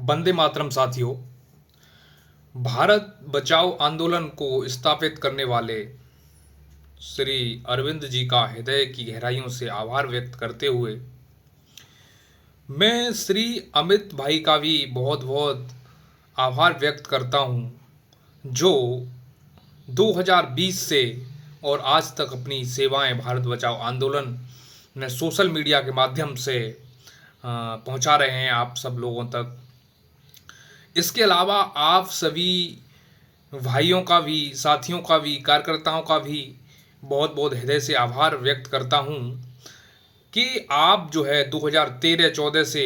वंदे मातरम साथियों। भारत बचाओ आंदोलन को स्थापित करने वाले श्री अरविंद जी का हृदय की गहराइयों से आभार व्यक्त करते हुए मैं श्री अमित भाई का भी बहुत बहुत आभार व्यक्त करता हूँ, जो 2020 से और आज तक अपनी सेवाएं भारत बचाओ आंदोलन में सोशल मीडिया के माध्यम से पहुंचा रहे हैं आप सब लोगों तक। इसके अलावा आप सभी भाइयों का भी, साथियों का भी, कार्यकर्ताओं का भी बहुत बहुत हृदय से आभार व्यक्त करता हूं कि आप जो है 2013-14 से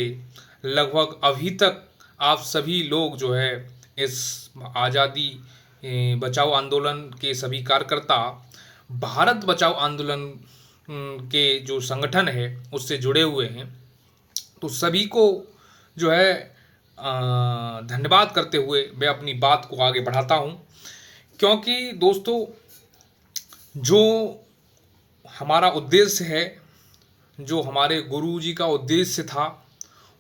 लगभग अभी तक आप सभी लोग जो है इस आज़ादी बचाओ आंदोलन के सभी कार्यकर्ता भारत बचाओ आंदोलन के जो संगठन है उससे जुड़े हुए हैं। तो सभी को जो है धन्यवाद करते हुए मैं अपनी बात को आगे बढ़ाता हूं, क्योंकि दोस्तों जो हमारा उद्देश्य है, जो हमारे गुरु जी का उद्देश्य था,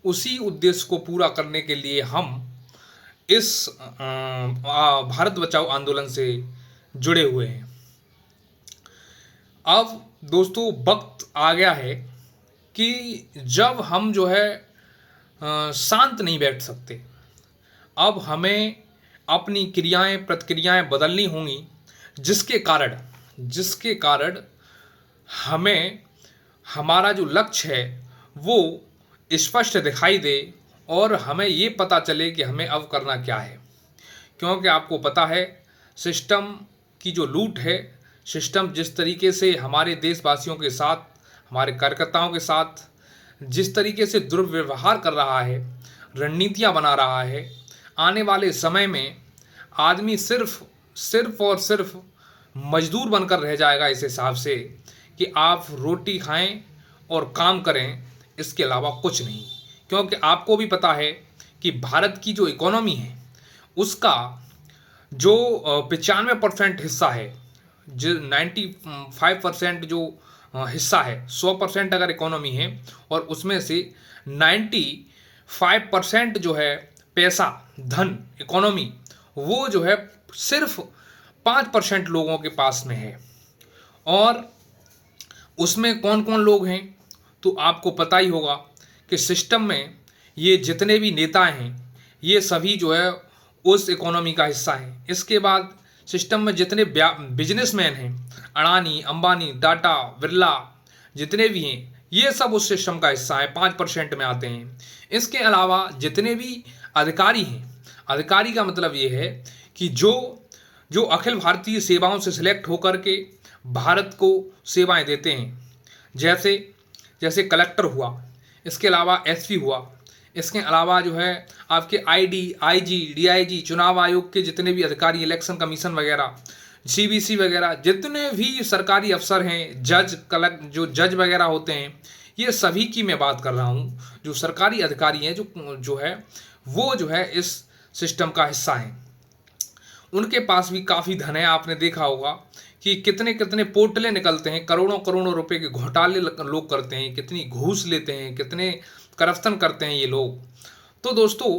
उसी उद्देश्य को पूरा करने के लिए हम इस भारत बचाओ आंदोलन से जुड़े हुए हैं। अब दोस्तों वक्त आ गया है कि जब हम जो है शांत नहीं बैठ सकते, अब हमें अपनी क्रियाएं प्रतिक्रियाएं बदलनी होंगी, जिसके कारण हमें हमारा जो लक्ष्य है वो स्पष्ट दिखाई दे और हमें ये पता चले कि हमें अब करना क्या है। क्योंकि आपको पता है सिस्टम की जो लूट है, सिस्टम जिस तरीके से हमारे देशवासियों के साथ, हमारे कार्यकर्ताओं के साथ जिस तरीके से दुर्व्यवहार कर रहा है, रणनीतियां बना रहा है, आने वाले समय में आदमी सिर्फ और सिर्फ मजदूर बनकर रह जाएगा इस हिसाब से कि आप रोटी खाएं और काम करें, इसके अलावा कुछ नहीं। क्योंकि आपको भी पता है कि भारत की जो इकोनॉमी है उसका जो 95% हिस्सा है, जो 95% जो हिस्सा है, 100% अगर इकोनॉमी है और उसमें से 95% जो है पैसा, धन, इकोनॉमी, वो जो है सिर्फ 5% लोगों के पास में है। और उसमें कौन कौन लोग हैं तो आपको पता ही होगा कि सिस्टम में ये जितने भी नेता हैं ये सभी जो है उस इकोनॉमी का हिस्सा हैं। इसके बाद सिस्टम में जितने बिजनेसमैन हैं, अडानी, अंबानी, टाटा, बिरला, जितने भी हैं, ये सब उस सिस्टम का हिस्सा है, 5% में आते हैं। इसके अलावा जितने भी अधिकारी हैं, अधिकारी का मतलब ये है कि जो अखिल भारतीय सेवाओं से सिलेक्ट होकर के भारत को सेवाएं देते हैं, जैसे कलेक्टर हुआ, इसके अलावा एसपी हुआ, इसके अलावा जो है आपके आईडी, आईजी, डीआईजी, चुनाव आयोग के जितने भी अधिकारी, इलेक्शन कमीशन वगैरह, सीबीसी वगैरह, जितने भी सरकारी अफसर हैं, जो जज वगैरह होते हैं, ये सभी की मैं बात कर रहा हूँ। जो सरकारी अधिकारी हैं जो है वो जो है इस सिस्टम का हिस्सा हैं। उनके पास भी काफ़ी धन है। आपने देखा होगा कि कितने कितने पोर्टलें निकलते हैं, करोड़ों करोड़ों रुपए के घोटाले लोग करते हैं, कितनी घूस लेते हैं, कितने करप्शन करते हैं ये लोग। तो दोस्तों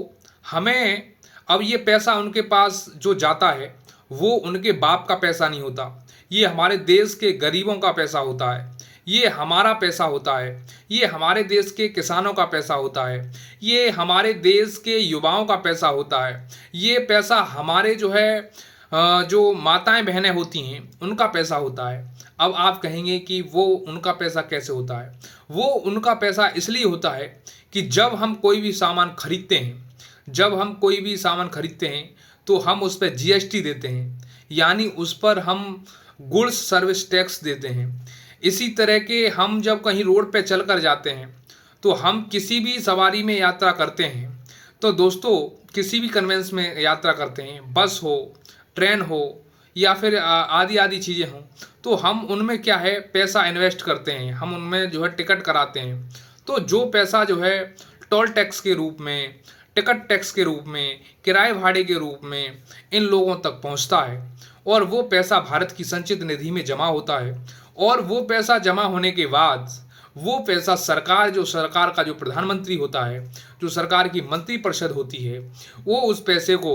हमें अब ये पैसा उनके पास जो जाता है वो उनके बाप का पैसा नहीं होता, ये हमारे देश के गरीबों का पैसा होता है, ये हमारा पैसा होता है, ये हमारे देश के किसानों का पैसा होता है, ये हमारे देश के युवाओं का पैसा होता है, ये पैसा हमारे जो है जो माताएं बहनें होती हैं उनका पैसा होता है। अब आप कहेंगे कि वो उनका पैसा कैसे होता है? वो उनका पैसा इसलिए होता है कि जब हम कोई भी सामान खरीदते हैं तो हम उस पर जीएसटी देते हैं, यानी उस पर हम गुड्स सर्विस टैक्स देते हैं। इसी तरह के हम जब कहीं रोड पे चल कर जाते हैं तो हम किसी भी सवारी में यात्रा करते हैं, तो दोस्तों किसी भी कन्वेंस में यात्रा करते हैं, बस हो, ट्रेन हो या फिर आदि चीज़ें हों, तो हम उनमें क्या है पैसा इन्वेस्ट करते हैं, हम उनमें जो है टिकट कराते हैं। तो जो पैसा जो है टोल टैक्स के रूप में, टिकट टैक्स के रूप में, किराए भाड़े के रूप में इन लोगों तक पहुंचता है और वो पैसा भारत की संचित निधि में जमा होता है। और वो पैसा जमा होने के बाद वो पैसा सरकार का जो प्रधानमंत्री होता है, जो सरकार की मंत्रिपरिषद होती है, वो उस पैसे को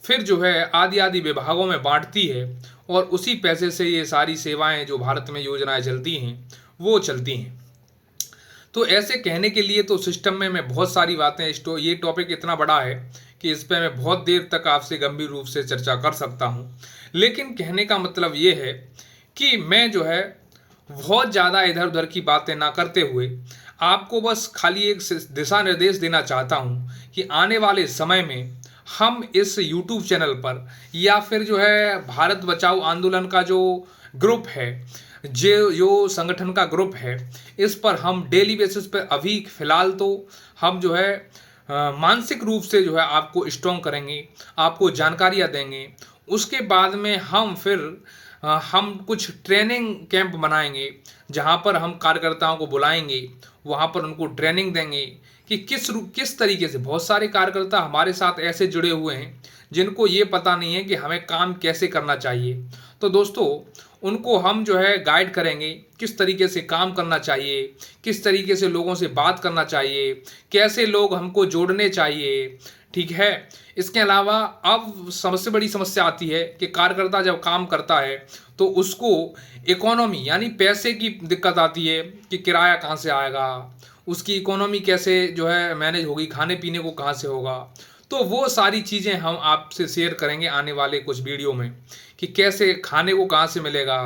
फिर जो है आदि आदि विभागों में बांटती है और उसी पैसे से ये सारी सेवाएं जो भारत में योजनाएं चलती हैं वो चलती हैं। तो ऐसे कहने के लिए तो सिस्टम में मैं बहुत सारी बातें, ये टॉपिक इतना बड़ा है कि इस पर मैं बहुत देर तक आपसे गंभीर रूप से चर्चा कर सकता हूँ। लेकिन कहने का मतलब ये है कि मैं जो है बहुत ज़्यादा इधर उधर की बातें ना करते हुए आपको बस खाली एक दिशा निर्देश देना चाहता हूँ कि आने वाले समय में हम इस YouTube चैनल पर या फिर जो है भारत बचाओ आंदोलन का जो ग्रुप है, जो संगठन का ग्रुप है, इस पर हम डेली बेसिस पर अभी फ़िलहाल तो हम जो है मानसिक रूप से जो है आपको स्ट्रॉन्ग करेंगे, आपको जानकारियाँ देंगे। उसके बाद में हम फिर हम कुछ ट्रेनिंग कैंप बनाएंगे जहाँ पर हम कार्यकर्ताओं को बुलाएंगे, वहाँ पर उनको ट्रेनिंग देंगे कि किस तरीके से। बहुत सारे कार्यकर्ता हमारे साथ ऐसे जुड़े हुए हैं जिनको ये पता नहीं है कि हमें काम कैसे करना चाहिए। तो दोस्तों, उनको हम जो है गाइड करेंगे किस तरीके से काम करना चाहिए, किस तरीके से लोगों से बात करना चाहिए, कैसे लोग हमको जोड़ने चाहिए, ठीक है। इसके अलावा अब सबसे बड़ी समस्या आती है कि कार्यकर्ता जब काम करता है तो उसको इकोनॉमी यानी पैसे की दिक्कत आती है कि किराया कहाँ से आएगा, उसकी इकोनॉमी कैसे जो है मैनेज होगी, खाने पीने को कहाँ से होगा। तो वो सारी चीज़ें हम आपसे शेयर करेंगे आने वाले कुछ वीडियो में कि कैसे खाने को कहाँ से मिलेगा,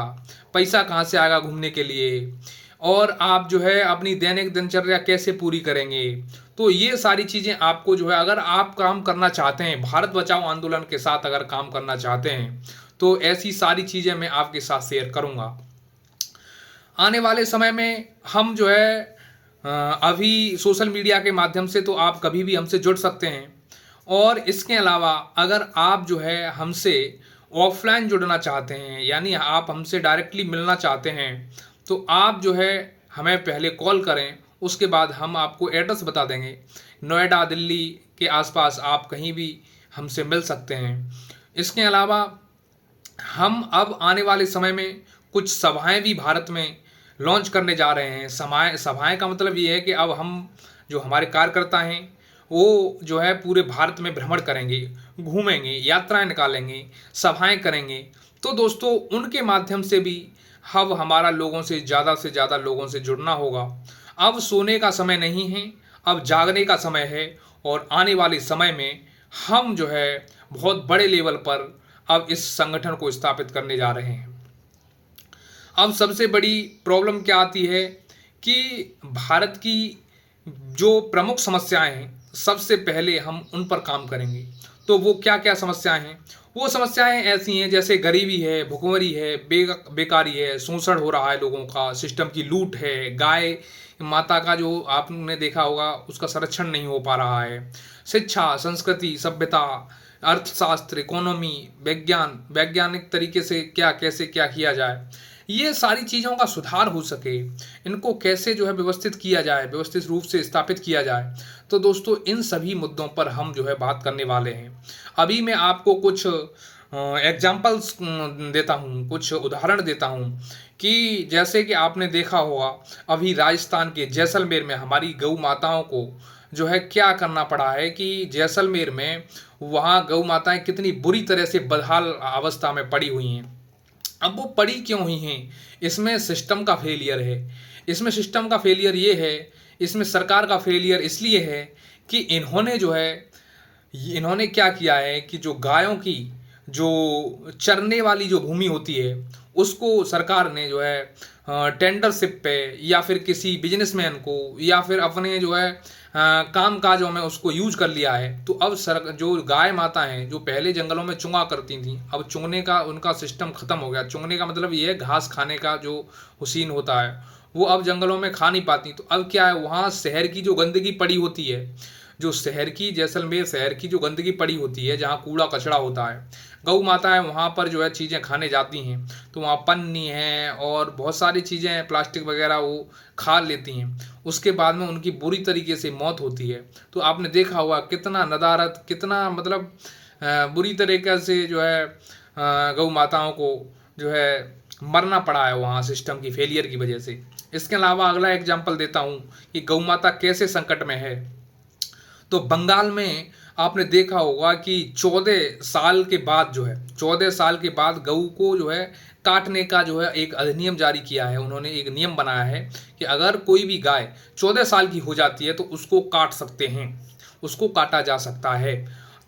पैसा कहाँ से आएगा घूमने के लिए, और आप जो है अपनी दैनिक दिनचर्या कैसे पूरी करेंगे। तो ये सारी चीज़ें आपको जो है, अगर आप काम करना चाहते हैं, भारत बचाओ आंदोलन के साथ अगर काम करना चाहते हैं, तो ऐसी सारी चीज़ें मैं आपके साथ शेयर करूँगा। आने वाले समय में हम जो है अभी सोशल मीडिया के माध्यम से तो आप कभी भी हमसे जुड़ सकते हैं, और इसके अलावा अगर आप जो है हमसे ऑफलाइन जुड़ना चाहते हैं, यानी आप हमसे डायरेक्टली मिलना चाहते हैं, तो आप जो है हमें पहले कॉल करें, उसके बाद हम आपको एड्रेस बता देंगे। नोएडा, दिल्ली के आसपास आप कहीं भी हमसे मिल सकते हैं। इसके अलावा हम अब आने वाले समय में कुछ सभाएं भी भारत में लॉन्च करने जा रहे हैं। सभाएं का मतलब ये है कि अब हम जो हमारे कार्यकर्ता हैं वो जो है पूरे भारत में भ्रमण करेंगे, घूमेंगे, यात्राएं निकालेंगे, सभाएं करेंगे। तो दोस्तों, उनके माध्यम से भी अब हमारा लोगों से ज़्यादा लोगों से जुड़ना होगा। अब सोने का समय नहीं है, अब जागने का समय है, और आने वाले समय में हम जो है बहुत बड़े लेवल पर अब इस संगठन को स्थापित करने जा रहे हैं। अब सबसे बड़ी प्रॉब्लम क्या आती है कि भारत की जो प्रमुख समस्याएं हैं, सबसे पहले हम उन पर काम करेंगे। तो वो क्या क्या समस्याएं हैं? वो समस्याएं ऐसी हैं जैसे गरीबी है, भुखमरी है, बेकारी है, शोषण हो रहा है लोगों का, सिस्टम की लूट है, गाय माता का जो आपने देखा होगा उसका संरक्षण नहीं हो पा रहा है, शिक्षा, संस्कृति, सभ्यता, अर्थशास्त्र, इकोनॉमी, वैज्ञानिक तरीके से कैसे क्या किया जाए, ये सारी चीज़ों का सुधार हो सके, इनको कैसे जो है व्यवस्थित किया जाए, व्यवस्थित रूप से स्थापित किया जाए। तो दोस्तों, इन सभी मुद्दों पर हम जो है बात करने वाले हैं। अभी मैं आपको कुछ एग्जाम्पल्स देता हूँ, कुछ उदाहरण देता हूँ कि जैसे कि आपने देखा होगा अभी राजस्थान के जैसलमेर में हमारी गौ माताओं को जो है क्या करना पड़ा है कि जैसलमेर में वहाँ गौ माताएं कितनी बुरी तरह से बदहाल अवस्था में पड़ी हुई हैं। अब वो पड़ी क्यों हुई हैं? इसमें सिस्टम का फेलियर है। इसमें सिस्टम का फेलियर ये है, इसमें सरकार का फेलियर इसलिए है कि इन्होंने क्या किया है कि जो गायों की जो चरने वाली जो भूमि होती है उसको सरकार ने जो है टेंडरशिप पे या फिर किसी बिजनेसमैन को या फिर अपने जो है काम काजों में उसको यूज कर लिया है। तो अब जो गाय माता हैं जो पहले जंगलों में चुंगा करती थी, अब चुंगने का उनका सिस्टम ख़त्म हो गया। चुंगने का मतलब ये है घास खाने का जो हुसीन होता है, वो अब जंगलों में खा नहीं पाती। तो अब क्या है, वहाँ शहर की जो गंदगी पड़ी होती है, जो जैसलमेर शहर की जो गंदगी पड़ी होती है, जहाँ कूड़ा कचरा होता है, गौ माताएं वहाँ पर जो है चीज़ें खाने जाती हैं, तो वहाँ पन्नी है और बहुत सारी चीज़ें प्लास्टिक वगैरह वो खा लेती हैं। उसके बाद में उनकी बुरी तरीके से मौत होती है। तो आपने देखा होगा कितना नदारत, कितना मतलब बुरी तरीके से जो है गौ माताओं को जो है मरना पड़ा है वहाँ सिस्टम की फेलियर की वजह से। इसके अलावा अगला एग्जाम्पल देता हूँ कि गौ माता कैसे संकट में है। तो बंगाल में आपने देखा होगा कि 14 साल के बाद जो है 14 साल के बाद गऊ को जो है काटने का जो है एक अधिनियम जारी किया है। उन्होंने एक नियम बनाया है कि अगर कोई भी गाय 14 साल की हो जाती है तो उसको काट सकते हैं, उसको काटा जा सकता है।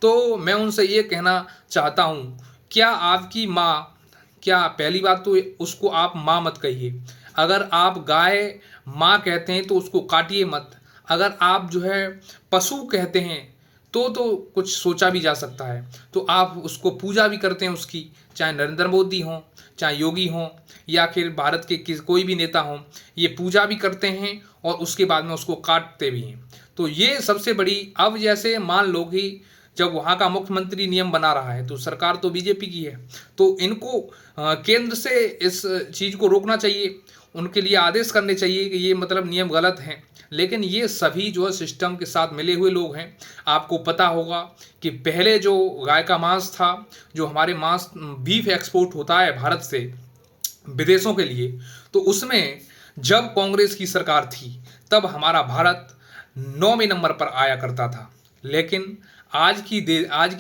तो मैं उनसे ये कहना चाहता हूँ, क्या आपकी माँ, क्या पहली बात तो उसको आप माँ मत कहिए। अगर आप गाय माँ कहते हैं तो उसको काटिए मत। अगर आप जो है पशु कहते हैं तो कुछ सोचा भी जा सकता है। तो आप उसको पूजा भी करते हैं उसकी, चाहे नरेंद्र मोदी हों, चाहे योगी हों, या फिर भारत के कोई भी नेता हों, ये पूजा भी करते हैं और उसके बाद में उसको काटते भी हैं। तो ये सबसे बड़ी, अब जैसे मान लो कि जब वहाँ का मुख्यमंत्री नियम बना रहा है तो सरकार तो बीजेपी की है, तो इनको केंद्र से इस चीज़ को रोकना चाहिए, उनके लिए आदेश करने चाहिए कि ये मतलब नियम गलत हैं। लेकिन ये सभी जो है सिस्टम के साथ मिले हुए लोग हैं। आपको पता होगा कि पहले जो गाय का मांस था, जो हमारे मांस बीफ एक्सपोर्ट होता है भारत से विदेशों के लिए, तो उसमें जब कांग्रेस की सरकार थी तब हमारा भारत 9वें नंबर पर आया करता था। लेकिन आज की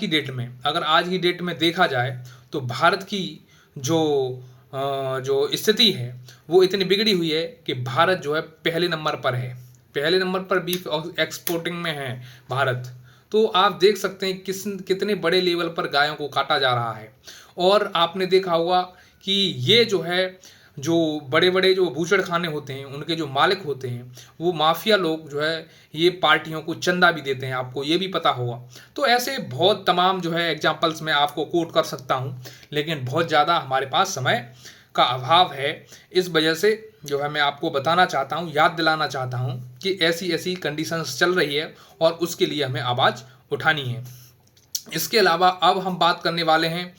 डेट में, अगर आज की डेट में देखा जाए तो भारत की जो जो स्थिति है वो इतनी बिगड़ी हुई है कि भारत जो है पहले नंबर पर है, पहले नंबर पर बीफ एक्सपोर्टिंग में है भारत। तो आप देख सकते हैं कितने बड़े लेवल पर गायों को काटा जा रहा है। और आपने देखा होगा कि ये जो है, जो बड़े बड़े जो बूचड़खाने होते हैं उनके जो मालिक होते हैं वो माफिया लोग जो है ये पार्टियों को चंदा भी देते हैं, आपको ये भी पता होगा। तो ऐसे बहुत तमाम जो है एग्जाम्पल्स मैं आपको कोट कर सकता हूँ, लेकिन बहुत ज़्यादा हमारे पास समय का अभाव है। इस वजह से जो है मैं आपको बताना चाहता हूँ, याद दिलाना चाहता हूँ कि ऐसी ऐसी कंडीशंस चल रही है और उसके लिए हमें आवाज़ उठानी है। इसके अलावा अब हम बात करने वाले हैं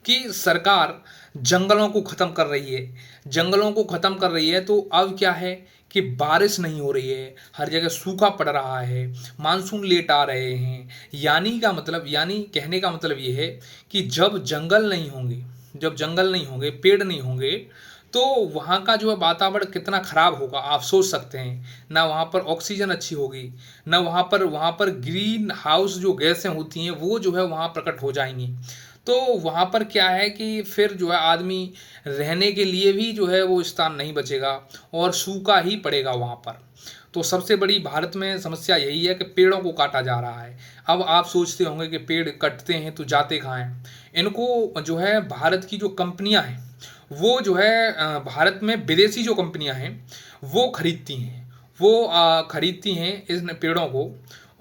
कि सरकार जंगलों को ख़त्म कर रही है, जंगलों को ख़त्म कर रही है। तो अब क्या है कि बारिश नहीं हो रही है, हर जगह सूखा पड़ रहा है, मानसून लेट आ रहे हैं। यानी कहने का मतलब ये है कि जब जंगल नहीं होंगे, जब जंगल नहीं होंगे, पेड़ नहीं होंगे, तो वहाँ का जो है वातावरण कितना ख़राब होगा आप सोच सकते हैं। ना वहाँ पर ऑक्सीजन अच्छी होगी, ना वहाँ पर ग्रीन हाउस जो गैसें होती हैं वो जो है वहाँ प्रकट हो जाएंगी। तो वहाँ पर क्या है कि फिर जो है आदमी रहने के लिए भी जो है वो स्थान नहीं बचेगा और सूखा ही पड़ेगा वहाँ पर। तो सबसे बड़ी भारत में समस्या यही है कि पेड़ों को काटा जा रहा है। अब आप सोचते होंगे कि पेड़ कटते हैं तो जाते कहाँ हैं। इनको जो है भारत की जो कंपनियां हैं वो जो है भारत में विदेशी जो कंपनियां हैं वो खरीदती हैं, वो खरीदती हैं इन पेड़ों को,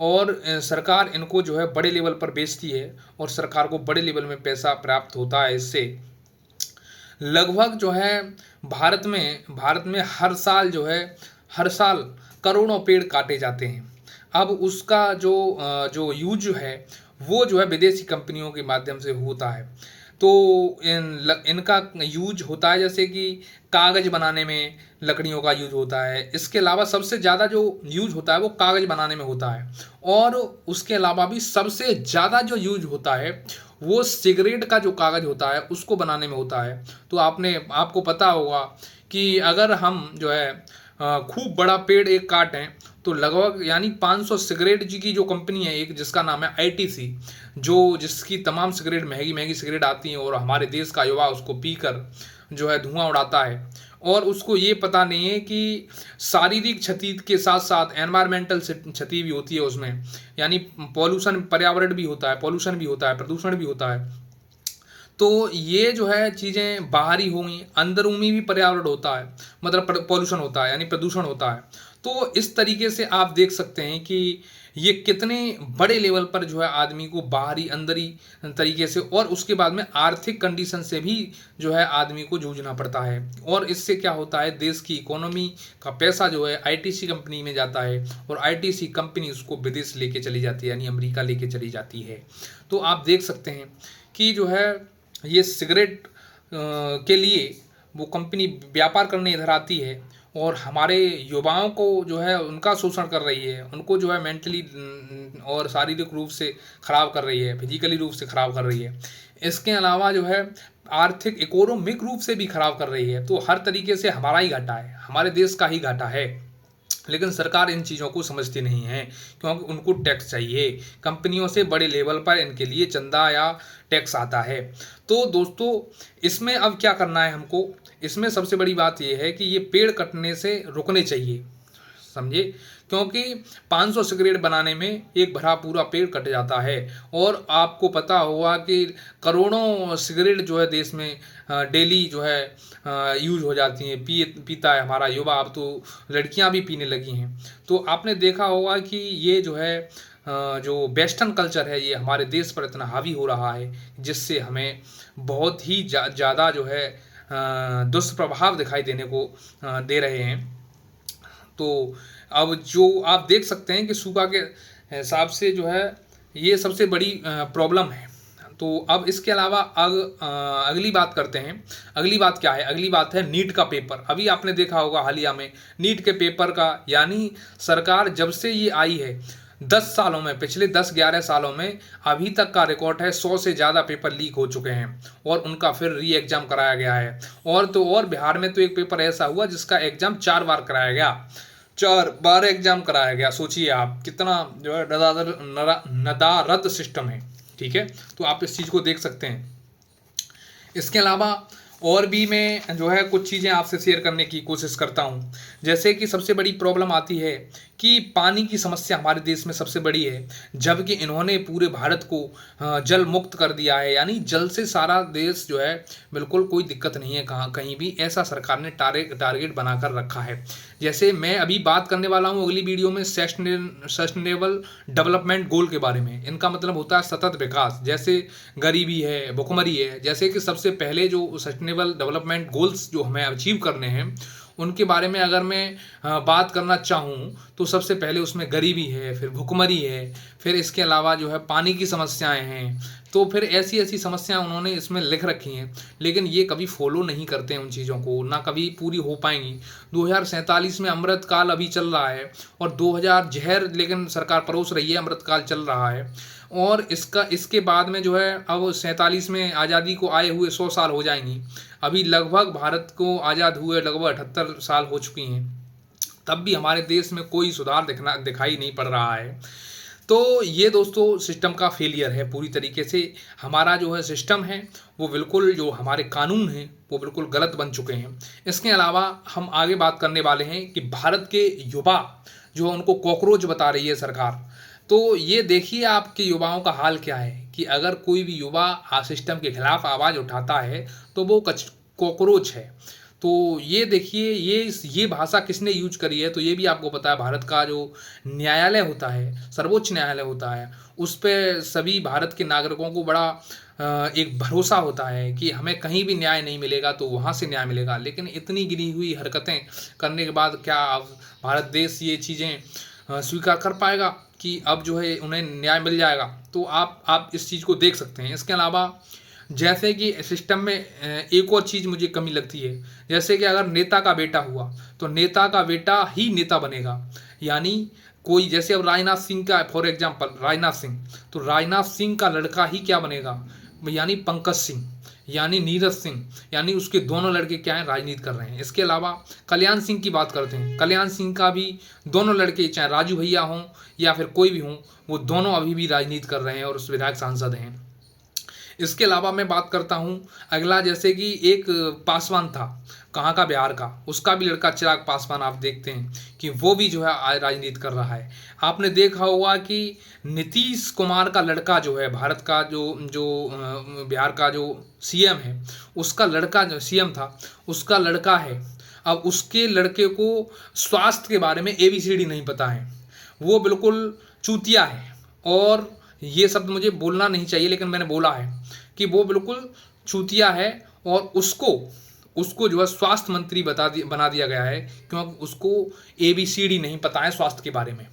और सरकार इनको जो है बड़े लेवल पर बेचती है और सरकार को बड़े लेवल में पैसा प्राप्त होता है इससे। लगभग जो है भारत में हर साल करोड़ों पेड़ काटे जाते हैं। अब उसका जो यूज है वो जो है विदेशी कंपनियों के माध्यम से होता है। तो इनका यूज होता है जैसे कि कागज़ बनाने में लकड़ियों का यूज होता है। इसके अलावा सबसे ज़्यादा जो यूज होता है वो कागज़ बनाने में होता है, और उसके अलावा भी सबसे ज़्यादा जो यूज होता है वो सिगरेट का जो कागज़ होता है उसको बनाने में होता है। तो आपको पता होगा कि अगर हम जो है खूब बड़ा पेड़ एक काटें तो लगभग यानी 500 सिगरेट जी की जो कंपनी है एक, जिसका नाम है आईटीसी, जिसकी तमाम सिगरेट महंगी महंगी सिगरेट आती हैं और हमारे देश का युवा उसको पीकर जो है धुआं उड़ाता है, और उसको ये पता नहीं है कि शारीरिक क्षति के साथ साथ एनवायरमेंटल क्षति भी होती है उसमें, यानी पॉल्यूशन, पर्यावरण भी होता है, पॉल्यूशन भी होता है, प्रदूषण भी होता है। तो ये जो है चीज़ें बाहरी होंगी, अंदरूनी भी पर्यावरण होता है, मतलब पॉल्यूशन होता है यानी प्रदूषण होता है। तो इस तरीके से आप देख सकते हैं कि ये कितने बड़े लेवल पर जो है आदमी को बाहरी अंदरी तरीके से और उसके बाद में आर्थिक कंडीशन से भी जो है आदमी को जूझना पड़ता है। और इससे क्या होता है, देश की इकोनॉमी का पैसा जो है आईटीसी कंपनी में जाता है और आईटीसी कंपनी उसको विदेश लेके चली जाती है, यानी अमेरिका लेके चली जाती है। तो आप देख सकते हैं कि जो है ये सिगरेट के लिए वो कंपनी व्यापार करने इधर आती है और हमारे युवाओं को जो है उनका शोषण कर रही है, उनको जो है मेंटली और शारीरिक रूप से ख़राब कर रही है, फिजिकली रूप से ख़राब कर रही है। इसके अलावा जो है आर्थिक इकोनॉमिक रूप से भी ख़राब कर रही है। तो हर तरीके से हमारा ही घाटा है, हमारे देश का ही घाटा है। लेकिन सरकार इन चीज़ों को समझती नहीं है, क्योंकि उनको टैक्स चाहिए, कंपनियों से बड़े लेवल पर इनके लिए चंदा या टैक्स आता है। तो दोस्तों, इसमें अब क्या करना है हमको, इसमें सबसे बड़ी बात यह है कि ये पेड़ कटने से रुकने चाहिए, समझे, क्योंकि 500 सिगरेट बनाने में एक भरा पूरा पेड़ कट जाता है। और आपको पता होगा कि करोड़ों सिगरेट जो है देश में डेली जो है यूज हो जाती हैं, पीता है हमारा युवा, अब तो लड़कियां भी पीने लगी हैं। तो आपने देखा होगा कि ये जो है जो वेस्टर्न कल्चर है ये हमारे देश पर इतना हावी हो रहा है, जिससे हमें बहुत ही ज़्यादा जो है दुष्प्रभाव दिखाई देने को दे रहे हैं। तो अब जो आप देख सकते हैं कि सूखा के हिसाब से जो है ये सबसे बड़ी प्रॉब्लम है। तो अब इसके अलावा अगली बात करते हैं। अगली बात क्या है? अगली बात है नीट का पेपर। अभी आपने देखा होगा हालिया में नीट के पेपर का, यानी सरकार जब से ये आई है 10 सालों में, पिछले 10-11 सालों में अभी तक का रिकॉर्ड है 100 से ज़्यादा पेपर लीक हो चुके हैं और उनका फिर री एग्ज़ाम कराया गया है। और तो और बिहार में तो एक पेपर ऐसा हुआ जिसका एग्ज़ाम 4 बार कराया गया, 4 बार एग्ज़ाम कराया गया। सोचिए आप कितना जो है नदारद सिस्टम है। ठीक है, तो आप इस चीज़ को देख सकते हैं। इसके अलावा और भी मैं जो है कुछ चीज़ें आपसे शेयर करने की कोशिश करता हूँ। जैसे कि सबसे बड़ी प्रॉब्लम आती है कि पानी की समस्या हमारे देश में सबसे बड़ी है, जबकि इन्होंने पूरे भारत को जल मुक्त कर दिया है, यानी जल से सारा देश जो है बिल्कुल कोई दिक्कत नहीं है कहीं भी, ऐसा सरकार ने टारगेट बनाकर रखा है। जैसे मैं अभी बात करने वाला हूँ अगली वीडियो में सस्टेनेबल डेवलपमेंट गोल के बारे में। इनका मतलब होता है सतत विकास, जैसे गरीबी है, भुखमरी है। जैसे कि सबसे पहले जो सस्टेनेबल डेवलपमेंट गोल्स जो हमें अचीव करने हैं उनके बारे में अगर मैं बात करना चाहूँ तो सबसे पहले उसमें गरीबी है, फिर भुखमरी है, फिर इसके अलावा जो है पानी की समस्याएं हैं। तो फिर ऐसी ऐसी समस्याएं उन्होंने इसमें लिख रखी हैं, लेकिन ये कभी फॉलो नहीं करते हैं उन चीज़ों को, ना कभी पूरी हो पाएंगी। 2047 में अमृत काल अभी चल रहा है और 2000 जहर लेकिन सरकार परोस रही है, अमृत काल चल रहा है। और इसके बाद में जो है अब 47 में आज़ादी को आए हुए 100 साल हो जाएंगी। अभी लगभग भारत को आज़ाद हुए लगभग 78 साल हो चुकी हैं, तब भी हमारे देश में कोई सुधार दिखाई नहीं पड़ रहा है। तो ये दोस्तों सिस्टम का फेलियर है पूरी तरीके से। हमारा जो है सिस्टम है वो बिल्कुल, जो हमारे कानून हैं वो बिल्कुल गलत बन चुके हैं। इसके अलावा हम आगे बात करने वाले हैं कि भारत के युवा जो उनको कॉकरोच बता रही है सरकार। तो ये देखिए आपके युवाओं का हाल क्या है कि अगर कोई भी युवा सिस्टम के खिलाफ आवाज़ उठाता है तो वो कॉकरोच है। तो ये देखिए ये भाषा किसने यूज करी है, तो ये भी आपको पता है। भारत का जो न्यायालय होता है, सर्वोच्च न्यायालय होता है, उस पर सभी भारत के नागरिकों को बड़ा एक भरोसा होता है कि हमें कहीं भी न्याय नहीं मिलेगा तो वहाँ से न्याय मिलेगा। लेकिन इतनी गिरी हुई हरकतें करने के बाद क्या भारत देश ये चीज़ें स्वीकार कर पाएगा कि अब जो है उन्हें न्याय मिल जाएगा? तो आप इस चीज़ को देख सकते हैं। इसके अलावा जैसे कि सिस्टम में एक और चीज़ मुझे कमी लगती है, जैसे कि अगर नेता का बेटा हुआ तो नेता का बेटा ही नेता बनेगा। यानी कोई जैसे अब राजनाथ सिंह का फॉर एग्जांपल राजनाथ सिंह, तो राजनाथ सिंह का लड़का ही क्या बनेगा, यानी पंकज सिंह, यानी नीरज सिंह, यानी उसके दोनों लड़के क्या हैं, राजनीति कर रहे हैं। इसके अलावा कल्याण सिंह की बात करते हैं, कल्याण सिंह का भी दोनों लड़के, चाहे राजू भैया हों या फिर कोई भी हों, वो दोनों अभी भी राजनीति कर रहे हैं और उस विधायक सांसद हैं। इसके अलावा मैं बात करता हूँ अगला, जैसे कि एक पासवान था, कहाँ का, बिहार का, उसका भी लड़का चिराग पासवान, आप देखते हैं कि वो भी जो है राजनीति कर रहा है। आपने देखा होगा कि नीतीश कुमार का लड़का जो है, भारत का जो बिहार का जो सीएम है, उसका लड़का जो सीएम था उसका लड़का है। अब उसके लड़के को स्वास्थ्य के बारे में ABCD नहीं पता है, वो बिल्कुल चूतिया है। और ये शब्द मुझे बोलना नहीं चाहिए लेकिन मैंने बोला है कि वो बिल्कुल चूतिया है और उसको जो है स्वास्थ्य मंत्री बना दिया गया है, क्योंकि उसको ABCD नहीं पता है स्वास्थ्य के बारे में।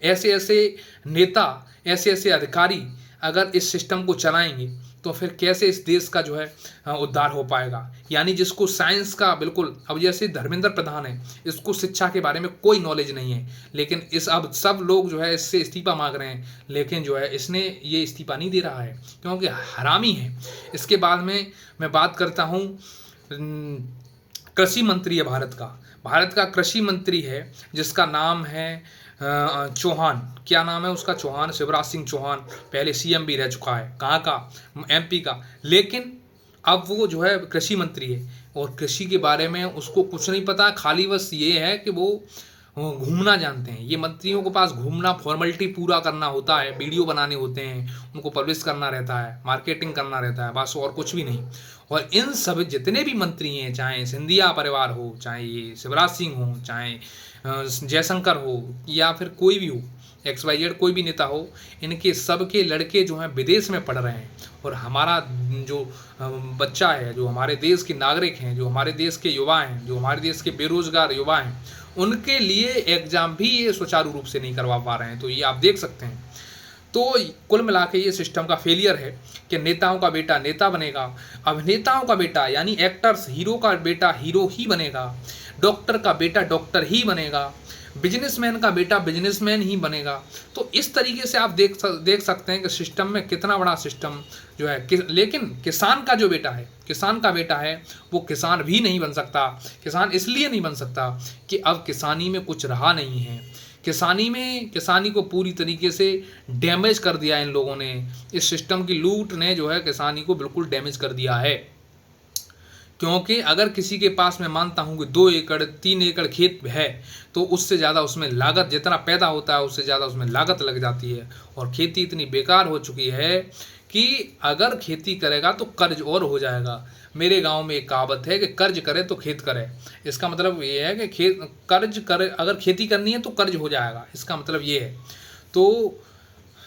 ऐसे ऐसे नेता, ऐसे ऐसे अधिकारी अगर इस सिस्टम को चलाएंगे तो फिर कैसे इस देश का जो है उद्धार हो पाएगा। यानी जिसको साइंस का बिल्कुल, अब जैसे धर्मेंद्र प्रधान है, इसको शिक्षा के बारे में कोई नॉलेज नहीं है, लेकिन इस अब सब लोग जो है इससे इस्तीफा मांग रहे हैं, लेकिन जो है इसने ये इस्तीफा नहीं दे रहा है क्योंकि हरामी है। इसके बाद में मैं बात करता हूँ, कृषि मंत्री है भारत का कृषि मंत्री है जिसका नाम है चौहान। क्या नाम है उसका? चौहान, शिवराज सिंह चौहान। पहले सीएम भी रह चुका है, कहाँ का? एमपी का। लेकिन अब वो जो है कृषि मंत्री है और कृषि के बारे में उसको कुछ नहीं पता, खाली बस ये है कि वो घूमना जानते हैं। ये मंत्रियों के पास घूमना, फॉर्मेलिटी पूरा करना होता है, वीडियो बनाने होते हैं, उनको पब्लिश करना रहता है, मार्केटिंग करना रहता है, बस और कुछ भी नहीं। और इन सब जितने भी मंत्री हैं, चाहे सिंधिया परिवार हो, चाहे ये शिवराज सिंह हो, चाहे जयशंकर हो, या फिर कोई भी हो, XYZ कोई भी नेता हो, इनके सबके लड़के जो हैं विदेश में पढ़ रहे हैं। और हमारा जो बच्चा है, जो हमारे देश के नागरिक हैं, जो हमारे देश के युवा हैं, जो हमारे देश के बेरोजगार युवा हैं, उनके लिए एग्ज़ाम भी ये सुचारू रूप से नहीं करवा पा रहे हैं। तो ये आप देख सकते हैं। तो कुल मिला के ये सिस्टम का फेलियर है कि नेताओं का बेटा नेता बनेगा, अभिनेताओं का बेटा यानी एक्टर्स, हीरो का बेटा हीरो ही बनेगा, डॉक्टर का बेटा डॉक्टर ही बनेगा, बिजनेसमैन का बेटा बिजनेसमैन ही बनेगा। तो इस तरीके से आप देख सकते हैं कि सिस्टम में कितना बड़ा सिस्टम जो है लेकिन किसान का जो बेटा है, किसान का बेटा है, वो किसान भी नहीं बन सकता। किसान इसलिए नहीं बन सकता कि अब किसानी में कुछ रहा नहीं है। किसानी को पूरी तरीके से डैमेज कर दिया इन लोगों ने। इस सिस्टम की लूट ने जो है किसानी को बिल्कुल डैमेज कर दिया है। क्योंकि अगर किसी के पास मैं मानता हूँ कि 2 एकड़ 3 एकड़ खेत है तो उससे ज़्यादा उसमें लागत, जितना पैदा होता है उससे ज़्यादा उसमें लागत लग जाती है। और खेती इतनी बेकार हो चुकी है कि अगर खेती करेगा तो कर्ज और हो जाएगा। मेरे गांव में एक कहावत है कि कर्ज करे तो खेत करे। इसका मतलब ये है कि कर्ज करे, अगर खेती करनी है तो कर्ज हो जाएगा, इसका मतलब ये है। तो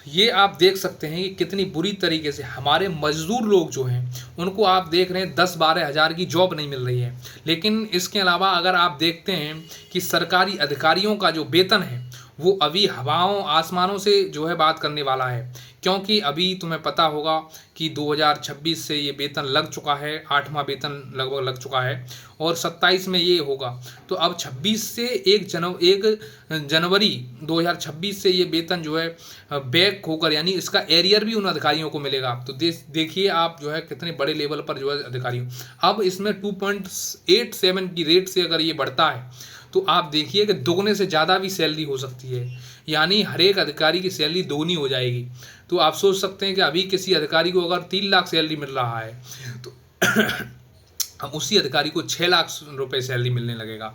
ये आप देख सकते हैं कि कितनी बुरी तरीके से हमारे मजदूर लोग जो हैं उनको आप देख रहे हैं 10-12 हज़ार की जॉब नहीं मिल रही है। लेकिन इसके अलावा अगर आप देखते हैं कि सरकारी अधिकारियों का जो वेतन है वो अभी हवाओं आसमानों से जो है बात करने वाला है। क्योंकि अभी तुम्हें पता होगा कि 2026 से ये वेतन लग चुका है, 8वां वेतन लगभग लग चुका है और 27 में ये होगा। तो अब 26 से 1 जनवरी 2026 से ये वेतन जो है बैक होकर, यानी इसका एरियर भी उन अधिकारियों को मिलेगा। तो देखिए आप जो है कितने बड़े लेवल पर जो है अधिकारी। अब इसमें 2.87 की रेट से अगर ये बढ़ता है तो आप देखिए कि दुगने से ज़्यादा भी सैलरी हो सकती है, यानी हर एक अधिकारी की सैलरी दोगुनी हो जाएगी। तो आप सोच सकते हैं कि अभी किसी अधिकारी को अगर 3 लाख सैलरी मिल रहा है तो हम उसी अधिकारी को 6 लाख रुपए सैलरी मिलने लगेगा।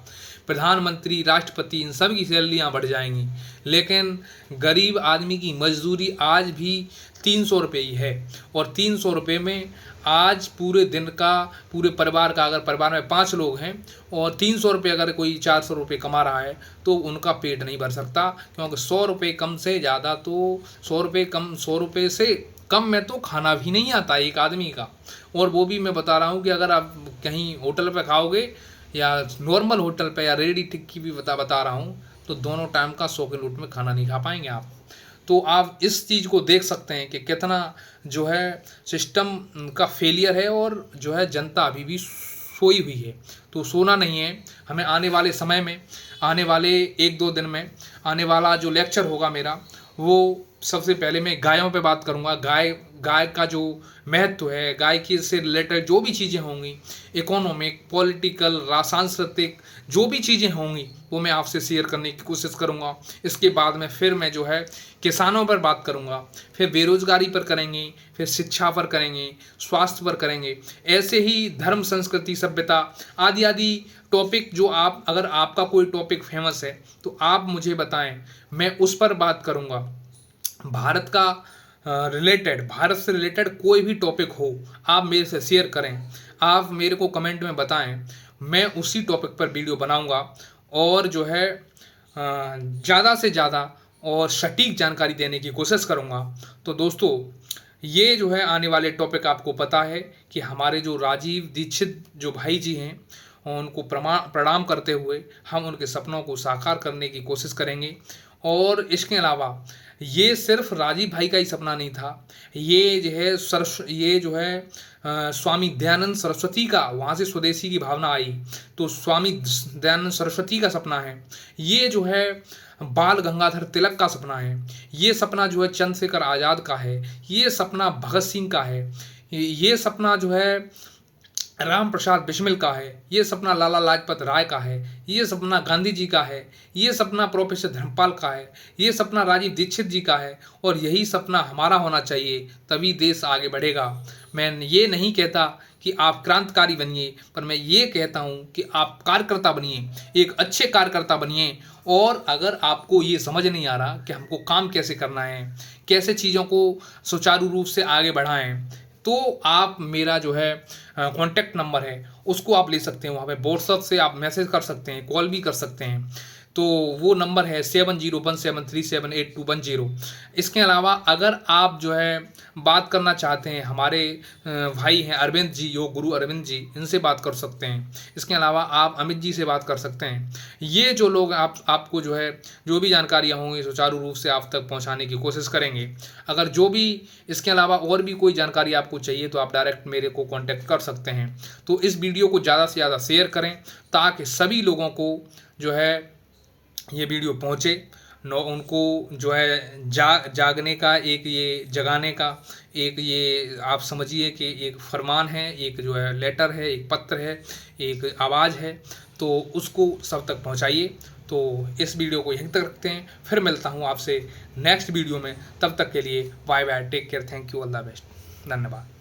प्रधानमंत्री, राष्ट्रपति, इन सब की सैलरियाँ बढ़ जाएंगी। लेकिन गरीब आदमी की मजदूरी आज भी 300 रुपये ही है। और 300 रुपये में आज पूरे दिन का, पूरे परिवार का, अगर परिवार में 5 लोग हैं और 300 रुपये अगर कोई 400 रुपये कमा रहा है तो उनका पेट नहीं भर सकता। क्योंकि 100 रुपये कम से ज़्यादा तो 100 रुपये से कम में तो खाना भी नहीं आता एक आदमी का। और वो भी मैं बता रहा हूँ कि अगर आप कहीं होटल पे खाओगे या नॉर्मल होटल पे या रेडी टिक्की भी बता रहा हूँ तो दोनों टाइम का 100 के नोट में खाना नहीं खा पाएंगे आप। तो आप इस चीज़ को देख सकते हैं कि कितना जो है सिस्टम का फेलियर है और जो है जनता अभी भी सोई हुई है। तो सोना नहीं है हमें। आने वाले समय में, आने वाले 1-2 दिन में आने वाला जो लेक्चर होगा मेरा, वो सबसे पहले मैं गायों पे बात करूंगा। गाय का जो महत्व है, गाय की से रिलेटेड जो भी चीज़ें होंगी, इकोनॉमिक, पॉलिटिकल, सांस्कृतिक जो भी चीज़ें होंगी वो मैं आपसे शेयर करने की कोशिश करूंगा। इसके बाद में फिर मैं जो है किसानों पर बात करूंगा, फिर बेरोजगारी पर करेंगे, फिर शिक्षा पर करेंगे, स्वास्थ्य पर करेंगे। ऐसे ही धर्म, संस्कृति, सभ्यता आदि आदि टॉपिक जो आप, अगर आपका कोई टॉपिक फेमस है तो आप मुझे बताएं, मैं उस पर बात करूंगा। भारत से रिलेटेड कोई भी टॉपिक हो आप मेरे से शेयर करें, आप मेरे को कमेंट में बताएं, मैं उसी टॉपिक पर वीडियो बनाऊंगा और जो है ज़्यादा से ज़्यादा और सटीक जानकारी देने की कोशिश करूंगा। तो दोस्तों ये जो है आने वाले टॉपिक आपको पता है कि हमारे जो राजीव दीक्षित जो भाई जी हैं उनको प्रणाम करते हुए हम उनके सपनों को साकार करने की कोशिश करेंगे और इसके अलावा ये सिर्फ राजीव भाई का ही सपना नहीं था, ये जो है स्वामी दयानंद सरस्वती का, वहाँ से स्वदेशी की भावना आई तो स्वामी दयानंद सरस्वती का सपना है, ये जो है बाल गंगाधर तिलक का सपना है, ये सपना जो है चंद्रशेखर आज़ाद का है, ये सपना भगत सिंह का है, ये सपना जो है राम प्रसाद बिस्मिल का है, ये सपना लाला लाजपत राय का है, ये सपना गांधी जी का है, ये सपना प्रोफेसर धर्मपाल का है, ये सपना राजीव दीक्षित जी का है और यही सपना हमारा होना चाहिए, तभी देश आगे बढ़ेगा। मैं ये नहीं कहता कि आप क्रांतिकारी बनिए, पर मैं ये कहता हूँ कि आप कार्यकर्ता बनिए, एक अच्छे कार्यकर्ता बनिए। और अगर आपको ये समझ नहीं आ रहा कि हमको काम कैसे करना है, कैसे चीज़ों को सुचारू रूप से आगे बढ़ाएं, तो आप मेरा जो है कॉन्टैक्ट नंबर है उसको आप ले सकते हैं, वहाँ पे व्हाट्सएप से आप मैसेज कर सकते हैं, कॉल भी कर सकते हैं। तो वो नंबर है 7017378210। इसके अलावा अगर आप जो है बात करना चाहते हैं, हमारे भाई हैं अरविंद जी, योग गुरु अरविंद जी, इनसे बात कर सकते हैं। इसके अलावा आप अमित जी से बात कर सकते हैं। ये जो लोग आपको जो है जो भी जानकारियाँ होंगी सुचारू रूप से आप तक पहुँचाने की कोशिश करेंगे। अगर जो भी इसके अलावा और भी कोई जानकारी आपको चाहिए तो आप डायरेक्ट मेरे को कॉन्टैक्ट कर सकते हैं। तो इस वीडियो को ज़्यादा से ज़्यादा शेयर करें ताकि सभी लोगों को जो है ये वीडियो पहुँचे, उनको जो है जागने का, एक ये जगाने का एक ये आप समझिए कि एक फरमान है, एक जो है लेटर है, एक पत्र है, एक आवाज़ है, तो उसको सब तक पहुंचाइए। तो इस वीडियो को यहीं तक रखते हैं, फिर मिलता हूं आपसे नेक्स्ट वीडियो में। तब तक के लिए bye bye, take care, thank you, all the best, धन्यवाद।